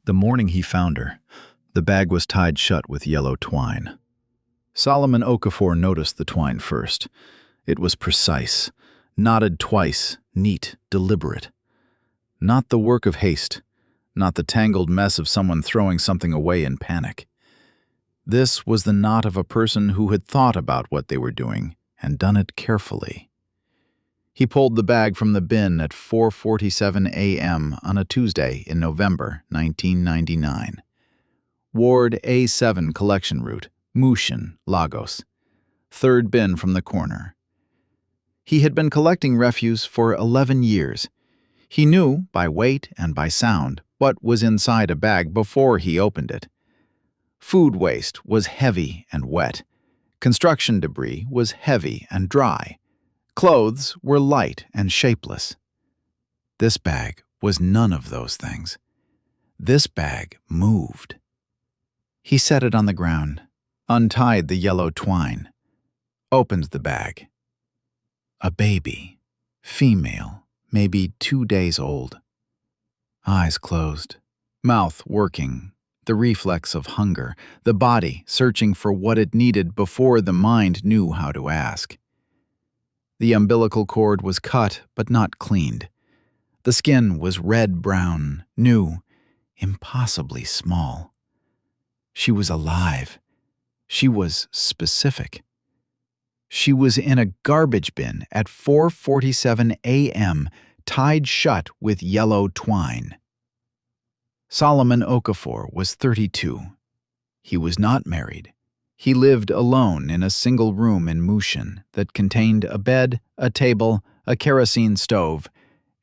The morning he found her, the bag was tied shut with yellow twine. Solomon Okafor noticed the twine first. It was precise, knotted twice, neat, deliberate. Not the work of haste, not the tangled mess of someone throwing something away in panic. This was the knot of a person who had thought about what they were doing and done it carefully. He pulled the bag from the bin at 4:47 a.m. on a Tuesday in November 1999. Ward A7 collection route, Mushin, Lagos. Third bin from the corner. He had been collecting refuse for 11 years. He knew, by weight and by sound, what was inside a bag before he opened it. Food waste was heavy and wet. Construction debris was heavy and dry. Clothes were light and shapeless. This bag was none of those things. This bag moved. He set it on the ground, untied the yellow twine, opened the bag. A baby, female, maybe 2 days old. Eyes closed, mouth working, the reflex of hunger, the body searching for what it needed before the mind knew how to ask. The umbilical cord was cut but not cleaned. The skin was red-brown, new, impossibly small. She was alive. She was specific. She was in a garbage bin at 4:47 a.m., tied shut with yellow twine. Solomon Okafor was 32. He was not married. He lived alone in a single room in Mushin that contained a bed, a table, a kerosene stove,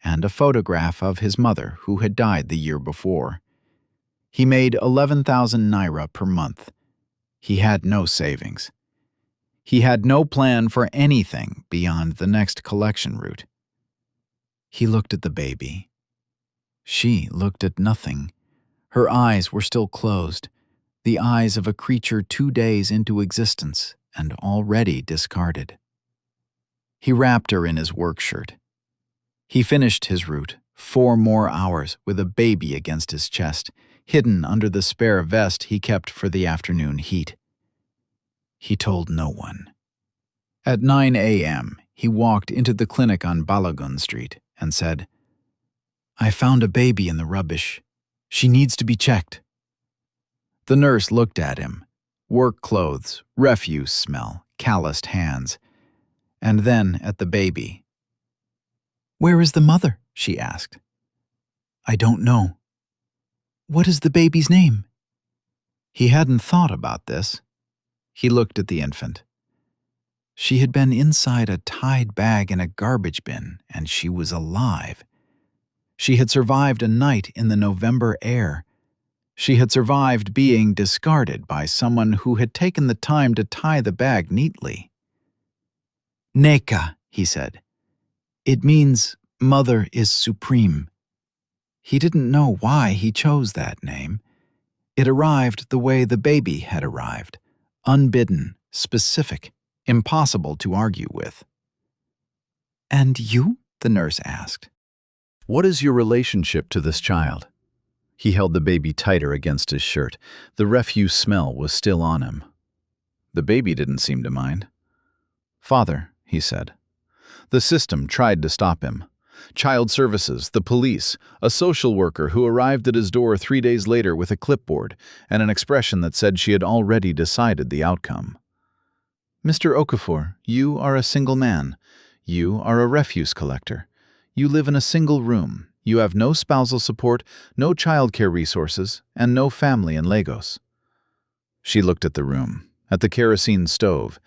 and a photograph of his mother who had died the year before. He made 11,000 naira per month. He had no savings. He had no plan for anything beyond the next collection route. He looked at the baby. She looked at nothing. Her eyes were still closed, the eyes of a creature 2 days into existence and already discarded. He wrapped her in his work shirt. He finished his route, 4 more hours, with a baby against his chest, hidden under the spare vest he kept for the afternoon heat. He told no one. At 9 a.m., he walked into the clinic on Balagun Street and said, "I found a baby in the rubbish. She needs to be checked." The nurse looked at him. Work clothes, refuse smell, calloused hands. And then at the baby. "Where is the mother?" she asked. "I don't know." "What is the baby's name?" He hadn't thought about this. He looked at the infant. She had been inside a tied bag in a garbage bin, and she was alive. She had survived a night in the November air. She had survived being discarded by someone who had taken the time to tie the bag neatly. "Neka," he said. "It means Mother is Supreme." He didn't know why he chose that name. It arrived the way the baby had arrived, unbidden, specific, impossible to argue with. "And you?" the nurse asked. "What is your relationship to this child?" He held the baby tighter against his shirt. The refuse smell was still on him. The baby didn't seem to mind. "Father," he said. The system tried to stop him. Child services, the police, a social worker who arrived at his door 3 days later with a clipboard and an expression that said she had already decided the outcome. "Mr. Okafor, you are a single man. You are a refuse collector. You live in a single room. You have no spousal support, no childcare resources, and no family in Lagos." She looked at the room, at the kerosene stove,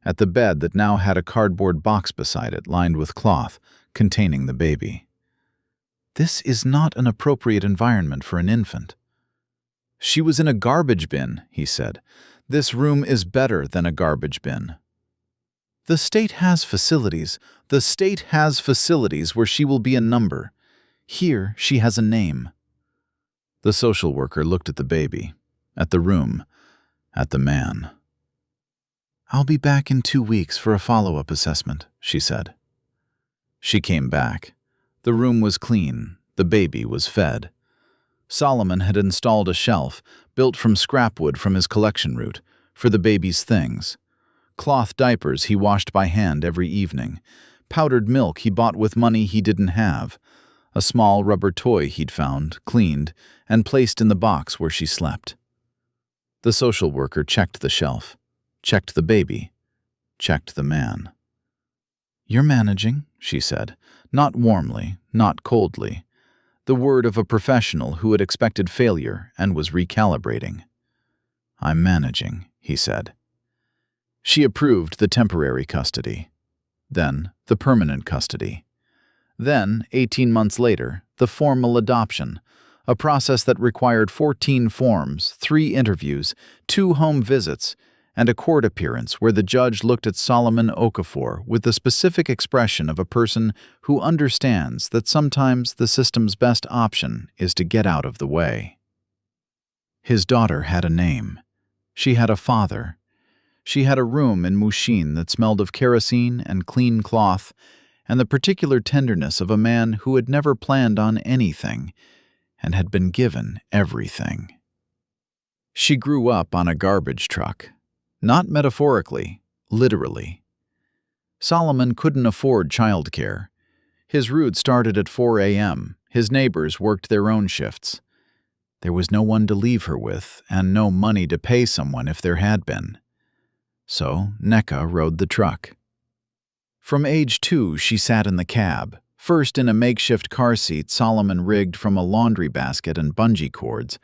at the bed that now had a cardboard box beside it lined with cloth, containing the baby. "This is not an appropriate environment for an infant." "She was in a garbage bin," he said. "This room is better than a garbage bin." "The state has facilities. The state has facilities where she will be a number. Here she has a name." The social worker looked at the baby, at the room, at the man. "I'll be back in 2 weeks for a follow-up assessment," she said. She came back. The room was clean. The baby was fed. Solomon had installed a shelf, built from scrap wood from his collection route, for the baby's things. Cloth diapers he washed by hand every evening. Powdered milk he bought with money he didn't have. A small rubber toy he'd found, cleaned, and placed in the box where she slept. The social worker checked the shelf, checked the baby, checked the man. "You're managing," she said, not warmly, not coldly. The word of a professional who had expected failure and was recalibrating. "I'm managing," he said. She approved the temporary custody. Then the permanent custody. Then, 18 months later, the formal adoption, a process that required 14 forms, 3 interviews, 2 home visits, and a court appearance where the judge looked at Solomon Okafor with the specific expression of a person who understands that sometimes the system's best option is to get out of the way. His daughter had a name. She had a father. She had a room in Mushin that smelled of kerosene and clean cloth, and the particular tenderness of a man who had never planned on anything and had been given everything. She grew up on a garbage truck. Not metaphorically, literally. Solomon couldn't afford childcare. His route started at 4 a.m. His neighbors worked their own shifts. There was no one to leave her with, and no money to pay someone if there had been. So Neka rode the truck. From age 2, she sat in the cab, first in a makeshift car seat Solomon rigged from a laundry basket and bungee cords,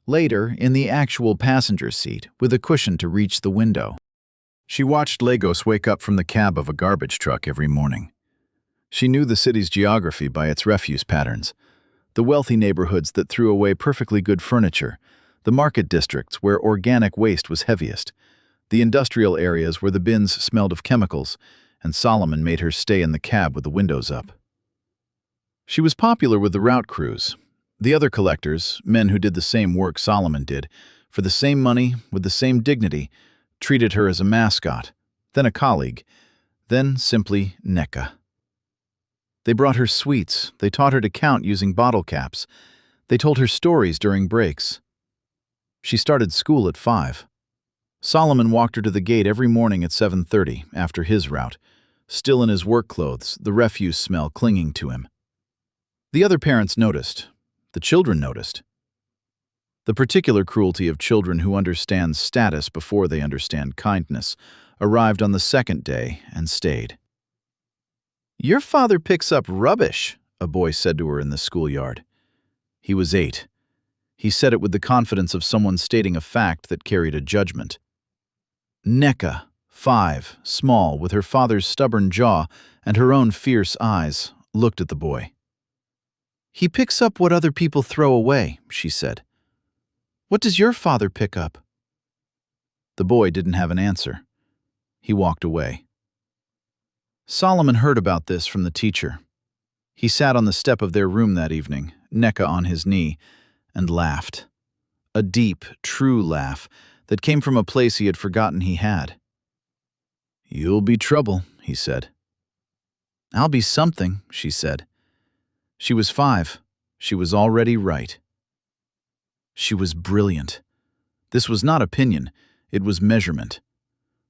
later in the actual passenger seat with a cushion to reach the window. She watched Lagos wake up from the cab of a garbage truck every morning. She knew the city's geography by its refuse patterns, the wealthy neighborhoods that threw away perfectly good furniture, the market districts where organic waste was heaviest, the industrial areas where the bins smelled of chemicals, and Solomon made her stay in the cab with the windows up. She was popular with the route crews. The other collectors, men who did the same work Solomon did, for the same money, with the same dignity, treated her as a mascot, then a colleague, then simply Neka. They brought her sweets, they taught her to count using bottle caps, they told her stories during breaks. She started school at 5. Solomon walked her to the gate every morning at 7:30 after his route, still in his work clothes, the refuse smell clinging to him. The other parents noticed. The children noticed. The particular cruelty of children who understand status before they understand kindness arrived on the 2nd day and stayed. "Your father picks up rubbish," a boy said to her in the schoolyard. He was 8. He said it with the confidence of someone stating a fact that carried a judgment. Neka, 5, small, with her father's stubborn jaw and her own fierce eyes, looked at the boy. "He picks up what other people throw away," she said. "What does your father pick up?" The boy didn't have an answer. He walked away. Solomon heard about this from the teacher. He sat on the step of their room that evening, Neka on his knee, and laughed. A deep, true laugh that came from a place he had forgotten he had. "You'll be trouble," he said. "I'll be something," she said. She was 5. She was already right. She was brilliant. This was not opinion, it was measurement.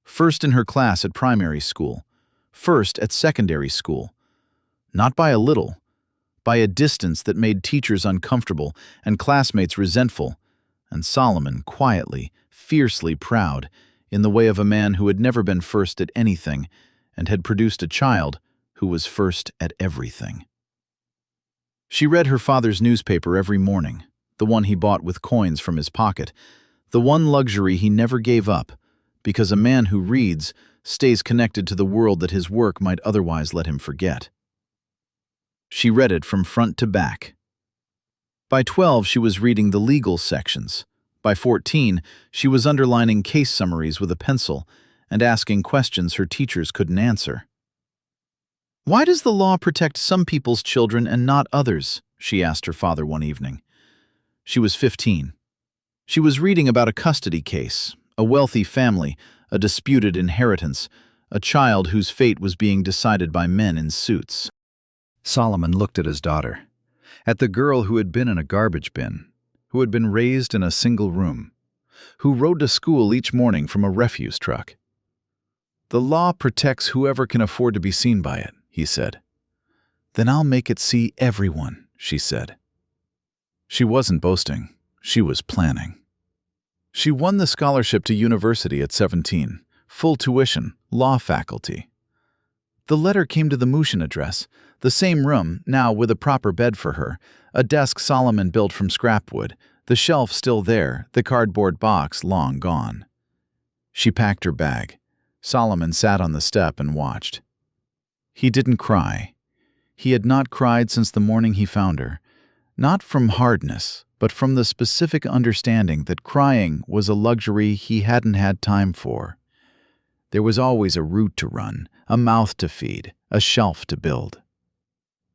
First in her class at primary school, first at secondary school. Not by a little, by a distance that made teachers uncomfortable and classmates resentful, and Solomon quietly, fiercely proud, in the way of a man who had never been first at anything and had produced a child who was first at everything. She read her father's newspaper every morning, the one he bought with coins from his pocket, the one luxury he never gave up, because a man who reads stays connected to the world that his work might otherwise let him forget. She read it from front to back. By 12, she was reading the legal sections. By 14, she was underlining case summaries with a pencil and asking questions her teachers couldn't answer. "Why does the law protect some people's children and not others?" she asked her father one evening. She was 15. She was reading about a custody case, a wealthy family, a disputed inheritance, a child whose fate was being decided by men in suits. Solomon looked at his daughter, at the girl who had been in a garbage bin, who had been raised in a single room, who rode to school each morning from a refuse truck. "The law protects whoever can afford to be seen by it," he said. "Then I'll make it see everyone," she said. She wasn't boasting. She was planning. She won the scholarship to university at 17, full tuition, law faculty. The letter came to the Mushin address, the same room, now with a proper bed for her, a desk Solomon built from scrap wood, the shelf still there, the cardboard box long gone. She packed her bag. Solomon sat on the step and watched. He didn't cry. He had not cried since the morning he found her, not from hardness, but from the specific understanding that crying was a luxury he hadn't had time for. There was always a route to run, a mouth to feed, a shelf to build.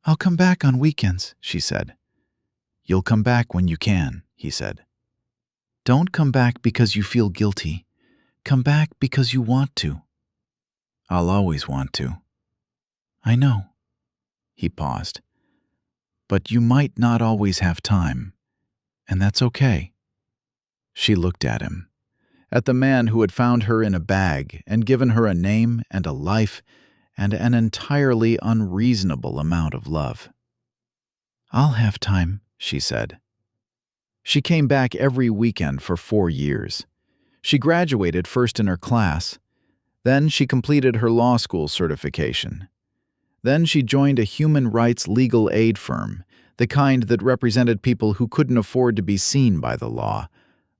"I'll come back on weekends," she said. "You'll come back when you can," he said. "Don't come back because you feel guilty. Come back because you want to." "I'll always want to." "I know." He paused. "But you might not always have time, and that's okay." She looked at him, at the man who had found her in a bag and given her a name and a life and an entirely unreasonable amount of love. "I'll have time," she said. She came back every weekend for 4 years. She graduated first in her class. Then she completed her law school certification. Then she joined a human rights legal aid firm, the kind that represented people who couldn't afford to be seen by the law,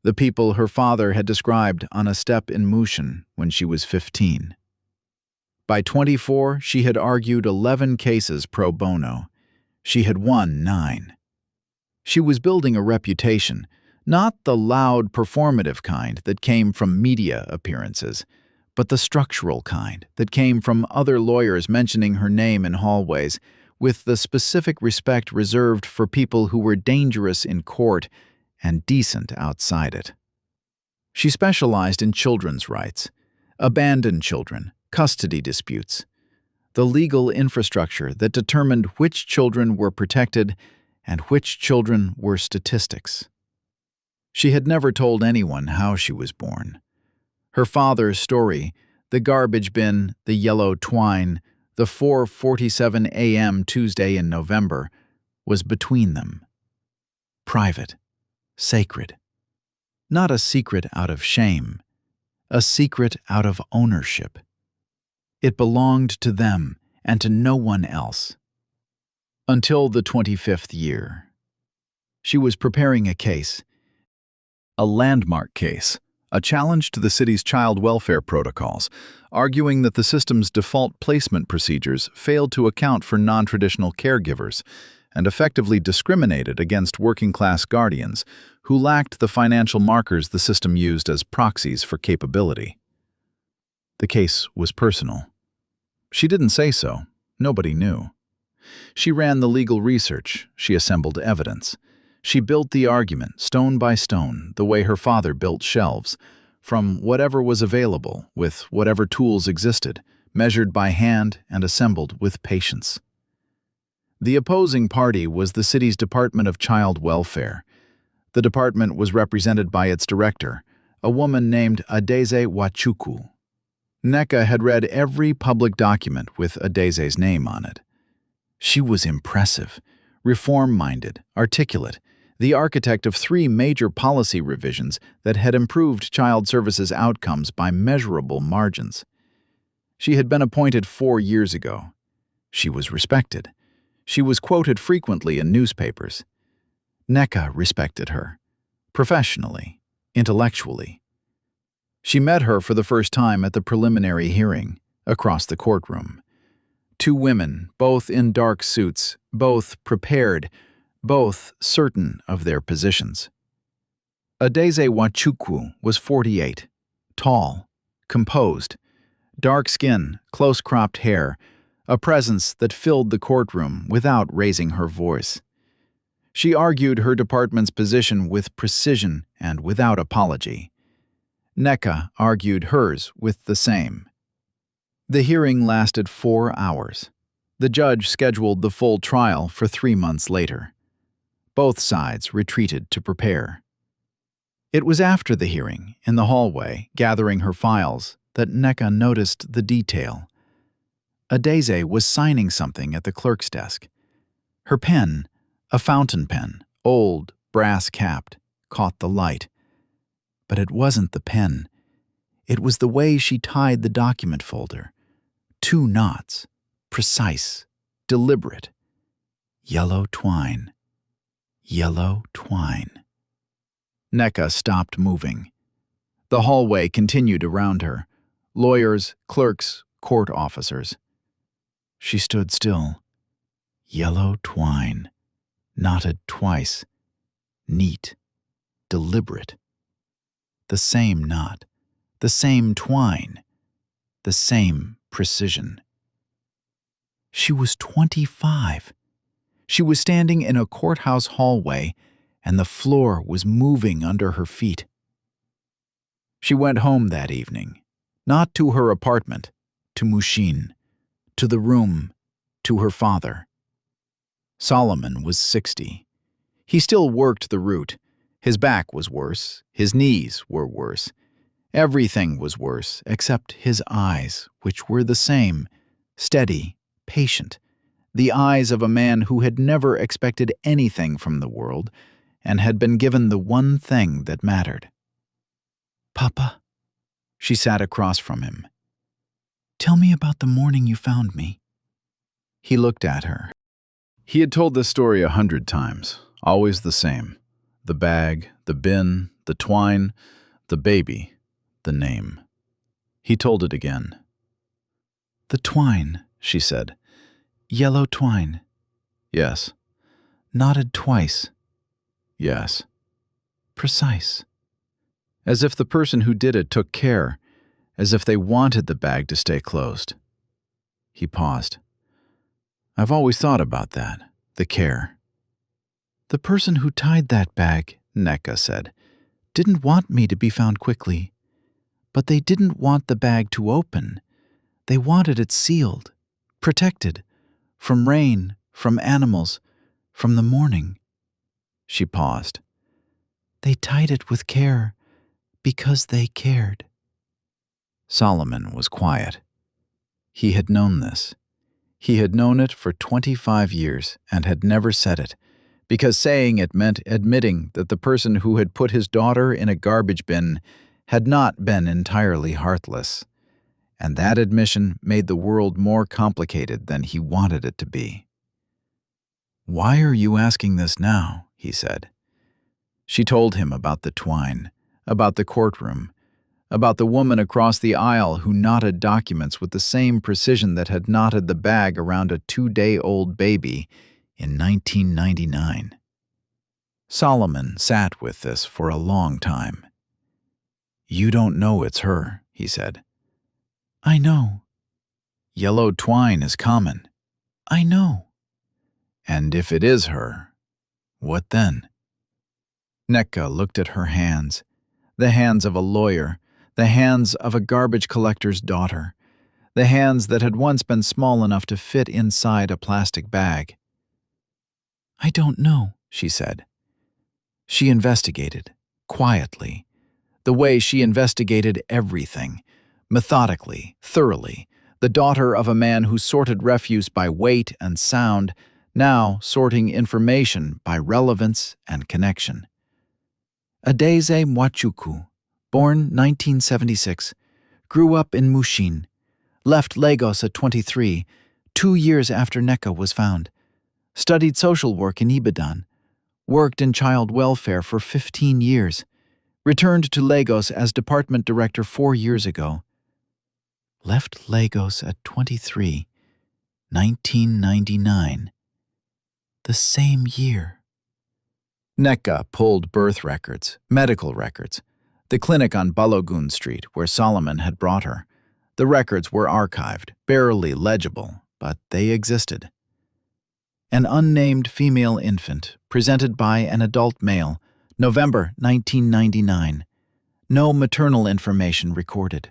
the people her father had described on a step in Mushin when she was 15. By 24, she had argued 11 cases pro bono. She had won 9. She was building a reputation, not the loud, performative kind that came from media appearances, but the structural kind that came from other lawyers mentioning her name in hallways, with the specific respect reserved for people who were dangerous in court and decent outside it. She specialized in children's rights, abandoned children, custody disputes, the legal infrastructure that determined which children were protected and which children were statistics. She had never told anyone how she was born. Her father's story, the garbage bin, the yellow twine, the 4:47 a.m. Tuesday in November, was between them. Private, sacred. Not a secret out of shame, a secret out of ownership. It belonged to them and to no one else. Until the 25th year. She was preparing a case, a landmark case, a challenge to the city's child welfare protocols, arguing that the system's default placement procedures failed to account for non-traditional caregivers and effectively discriminated against working-class guardians who lacked the financial markers the system used as proxies for capability. The case was personal. She didn't say so. Nobody knew. She ran the legal research. She assembled evidence. She built the argument, stone by stone, the way her father built shelves, from whatever was available, with whatever tools existed, measured by hand and assembled with patience. The opposing party was the city's Department of Child Welfare. The department was represented by its director, a woman named Adeze Nwachukwu. Nneka had read every public document with Adeze's name on it. She was impressive, reform-minded, articulate, the architect of 3 major policy revisions that had improved child services outcomes by measurable margins. She had been appointed 4 years ago. She was respected. She was quoted frequently in newspapers. Nneka respected her, professionally, intellectually. She met her for the first time at the preliminary hearing, across the courtroom. 2 women, both in dark suits, both prepared, both certain of their positions. Adeze Nwachukwu was 48, tall, composed, dark skin, close-cropped hair, a presence that filled the courtroom without raising her voice. She argued her department's position with precision and without apology. Nneka argued hers with the same. The hearing lasted 4 hours. The judge scheduled the full trial for 3 months later. Both sides retreated to prepare. It was after the hearing, in the hallway, gathering her files, that Nneka noticed the detail. Adeze was signing something at the clerk's desk. Her pen, a fountain pen, old, brass-capped, caught the light. But it wasn't the pen. It was the way she tied the document folder. 2 knots, precise, deliberate. Yellow twine. Yellow twine. Nneka stopped moving. The hallway continued around her. Lawyers, clerks, court officers. She stood still. Yellow twine. Knotted twice. Neat. Deliberate. The same knot. The same twine. The same precision. She was 25. She was standing in a courthouse hallway, and the floor was moving under her feet. She went home that evening, not to her apartment, to Mushin, to the room, to her father. Solomon was 60. He still worked the route. His back was worse, his knees were worse. Everything was worse except his eyes, which were the same, steady, patient, the eyes of a man who had never expected anything from the world and had been given the one thing that mattered. "Papa," she sat across from him. "Tell me about the morning you found me." He looked at her. He had told this story 100 times, always the same. The bag, the bin, the twine, the baby, the name. He told it again. "The twine," she said. "Yellow twine." "Yes." "Knotted twice." "Yes." "Precise." As if the person who did it took care, as if they wanted the bag to stay closed. He paused. "I've always thought about that, the care." "The person who tied that bag," Nneka said, "didn't want me to be found quickly. But they didn't want the bag to open. They wanted it sealed, protected, from rain, from animals, from the morning." She paused. "They tied it with care because they cared." Solomon was quiet. He had known this. He had known it for 25 years and had never said it, because saying it meant admitting that the person who had put his daughter in a garbage bin had not been entirely heartless, and that admission made the world more complicated than he wanted it to be. "Why are you asking this now?" he said. She told him about the twine, about the courtroom, about the woman across the aisle who knotted documents with the same precision that had knotted the bag around a 2-day-old baby in 1999. Solomon sat with this for a long time. "You don't know it's her," he said. "I know." "Yellow twine is common." "I know." "And if it is her, what then?" Nneka looked at her hands, the hands of a lawyer, the hands of a garbage collector's daughter, the hands that had once been small enough to fit inside a plastic bag. "I don't know," she said. She investigated, quietly, the way she investigated everything, methodically, thoroughly, the daughter of a man who sorted refuse by weight and sound, now sorting information by relevance and connection. Adeze Mwachukwu, born 1976, grew up in Mushin, left Lagos at 23, 2 years after Nneka was found, studied social work in Ibadan, worked in child welfare for 15 years, returned to Lagos as department director 4 years ago. Left Lagos at 23, 1999. The same year. Nneka pulled birth records, medical records, the clinic on Balogun Street where Solomon had brought her. The records were archived, barely legible, but they existed. An unnamed female infant, presented by an adult male, November 1999. No maternal information recorded.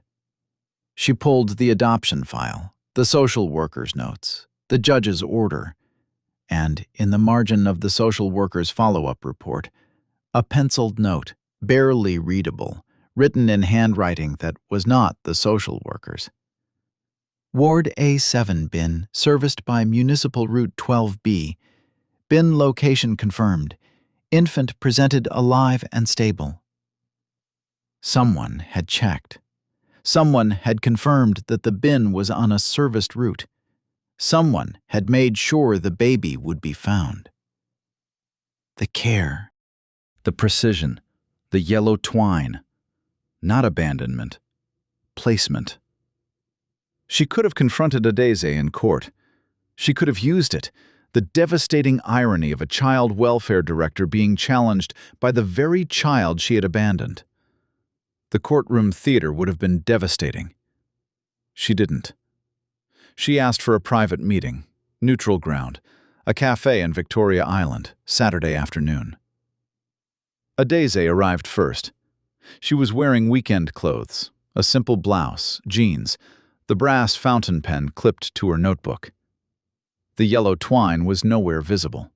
She pulled the adoption file, the social worker's notes, the judge's order. And in the margin of the social worker's follow-up report, a penciled note, barely readable, written in handwriting that was not the social worker's. Ward A7 bin, serviced by Municipal Route 12B. Bin location confirmed. Infant presented alive and stable. Someone had checked. Someone had confirmed that the bin was on a serviced route. Someone had made sure the baby would be found. The care, the precision, the yellow twine. Not abandonment. Placement. She could have confronted Adeze in court. She could have used it. The devastating irony of a child welfare director being challenged by the very child she had abandoned. The courtroom theater would have been devastating. She didn't. She asked for a private meeting, neutral ground, a cafe in Victoria Island, Saturday afternoon. Adeze arrived first. She was wearing weekend clothes, a simple blouse, jeans, the brass fountain pen clipped to her notebook. The yellow twine was nowhere visible.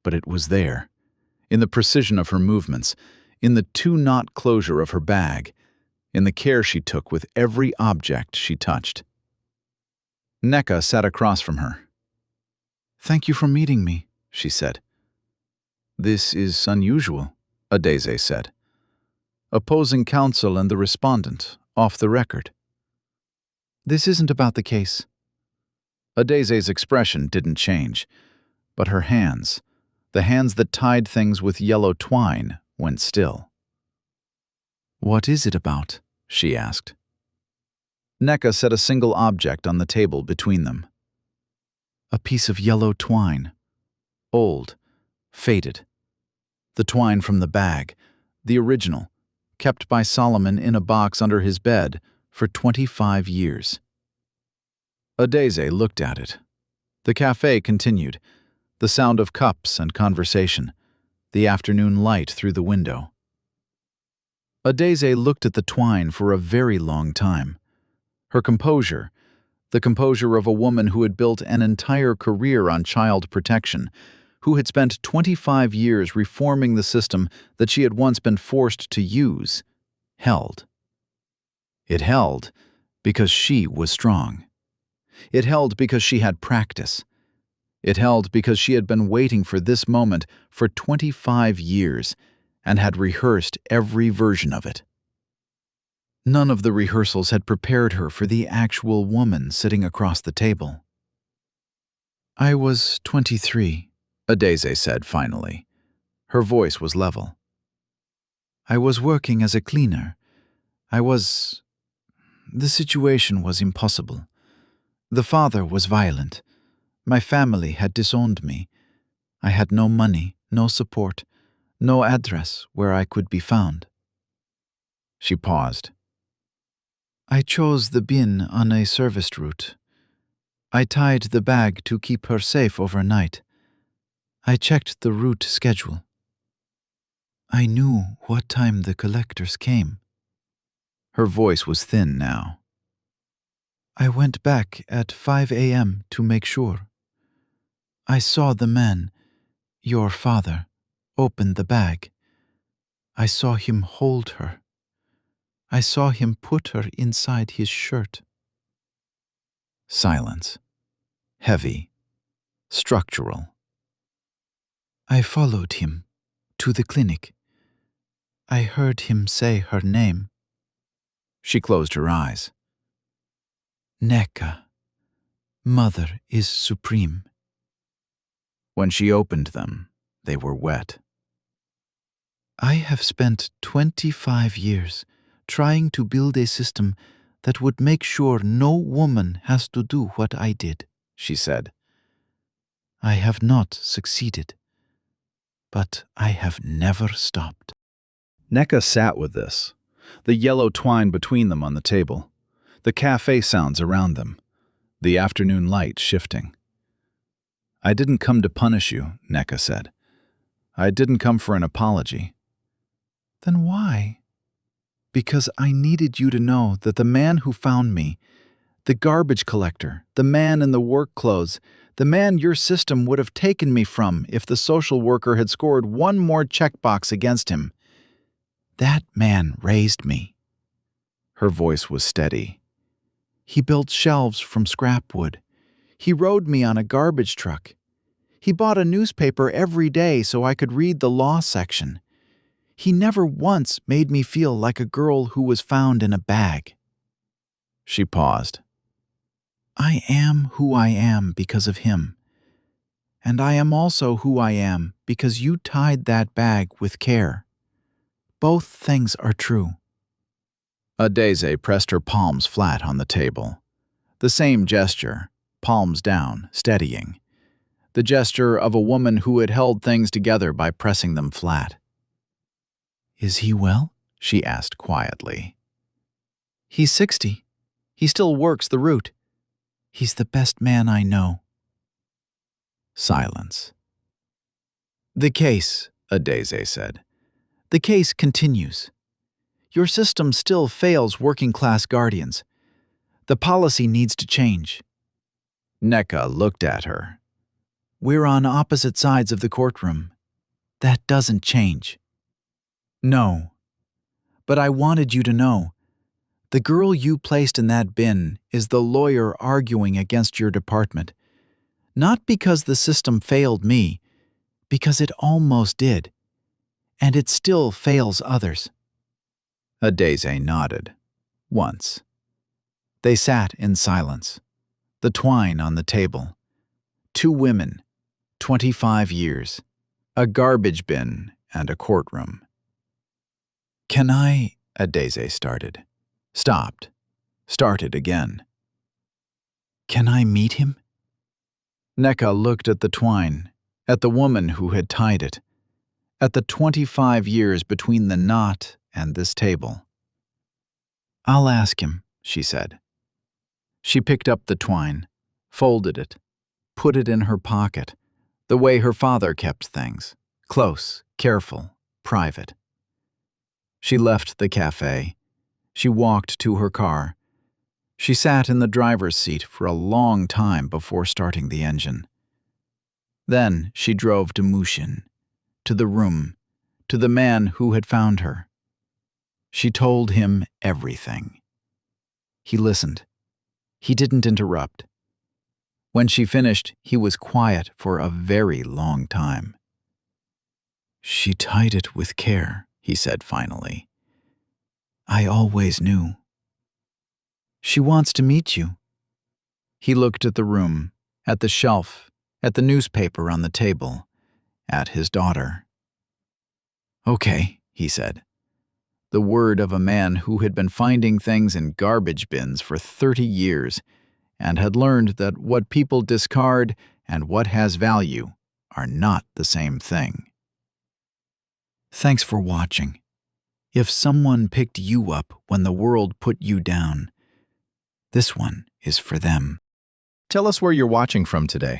But it was there, in the precision of her movements, in the two-knot closure of her bag, in the care she took with every object she touched. Nneka sat across from her. "Thank you for meeting me," she said. "This is unusual," Adeze said. "Opposing counsel and the respondent, off the record." "This isn't about the case." Adeze's expression didn't change, but her hands, the hands that tied things with yellow twine, went still. "What is it about?" she asked. Nneka set a single object on the table between them. A piece of yellow twine. Old, faded. The twine from the bag, the original, kept by Solomon in a box under his bed for 25 years. Adeze looked at it. The cafe continued, the sound of cups and conversation, the afternoon light through the window. Adeze looked at the twine for a very long time. Her composure, the composure of a woman who had built an entire career on child protection, who had spent 25 years reforming the system that she had once been forced to use, held. It held because she was strong. It held because she had practice. It held because she had been waiting for this moment for 25 years and had rehearsed every version of it. None of the rehearsals had prepared her for the actual woman sitting across the table. "I was 23, Adeze said finally. Her voice was level. "I was working as a cleaner. The situation was impossible. The father was violent. My family had disowned me. I had no money, no support, no address where I could be found." She paused. "I chose the bin on a serviced route. I tied the bag to keep her safe overnight. I checked the route schedule. I knew what time the collectors came." Her voice was thin now. "I went back at 5 a.m. to make sure. I saw the man, your father, open the bag. I saw him hold her. I saw him put her inside his shirt." Silence. Heavy. Structural. "I followed him to the clinic. I heard him say her name." She closed her eyes. "Nneka. Mother is supreme." When she opened them, they were wet. "I have spent 25 years trying to build a system that would make sure no woman has to do what I did," she said. "I have not succeeded, but I have never stopped." Nneka sat with this, the yellow twine between them on the table, the cafe sounds around them, the afternoon light shifting. "I didn't come to punish you," Nneka said. "I didn't come for an apology." "Then why?" "Because I needed you to know that the man who found me, the garbage collector, the man in the work clothes, The man your system would have taken me from if the social worker had scored one more checkbox against him. That man raised me." Her voice was steady. "He built shelves from scrap wood. He rode me on a garbage truck. He bought a newspaper every day so I could read the law section. He never once made me feel like a girl who was found in a bag." She paused. "I am who I am because of him. And I am also who I am because you tied that bag with care. Both things are true." Adeze pressed her palms flat on the table. The same gesture, palms down, steadying. The gesture of a woman who had held things together by pressing them flat. "Is he well?" she asked quietly. "He's 60. He still works the route. He's the best man I know." Silence. "The case," Adeze said. "The case continues. Your system still fails working-class guardians. The policy needs to change." Neka looked at her. "We're on opposite sides of the courtroom. That doesn't change." "No. But I wanted you to know. The girl you placed in that bin is the lawyer arguing against your department. Not because the system failed me, because it almost did. And it still fails others." Adeze nodded. Once. They sat in silence. The twine on the table. 2 women, 25 years, a garbage bin and a courtroom. "Can I?" Adeze started. Stopped. Started again. "Can I meet him?" Neka looked at the twine, at the woman who had tied it, at the 25 years between the knot and this table. "I'll ask him," she said. She picked up the twine, folded it, put it in her pocket, the way her father kept things, close, careful, private. She left the cafe. She walked to her car. She sat in the driver's seat for a long time before starting the engine. Then she drove to Mushin, to the room, to the man who had found her. She told him everything. He listened. He didn't interrupt. When she finished, he was quiet for a very long time. "She tied it with care," he said finally. "I always knew." "She wants to meet you." He looked at the room, at the shelf, at the newspaper on the table, at his daughter. "Okay," he said. The word of a man who had been finding things in garbage bins for 30 years and had learned that what people discard and what has value are not the same thing. Thanks for watching. If someone picked you up when the world put you down, this one is for them. Tell us where you're watching from today.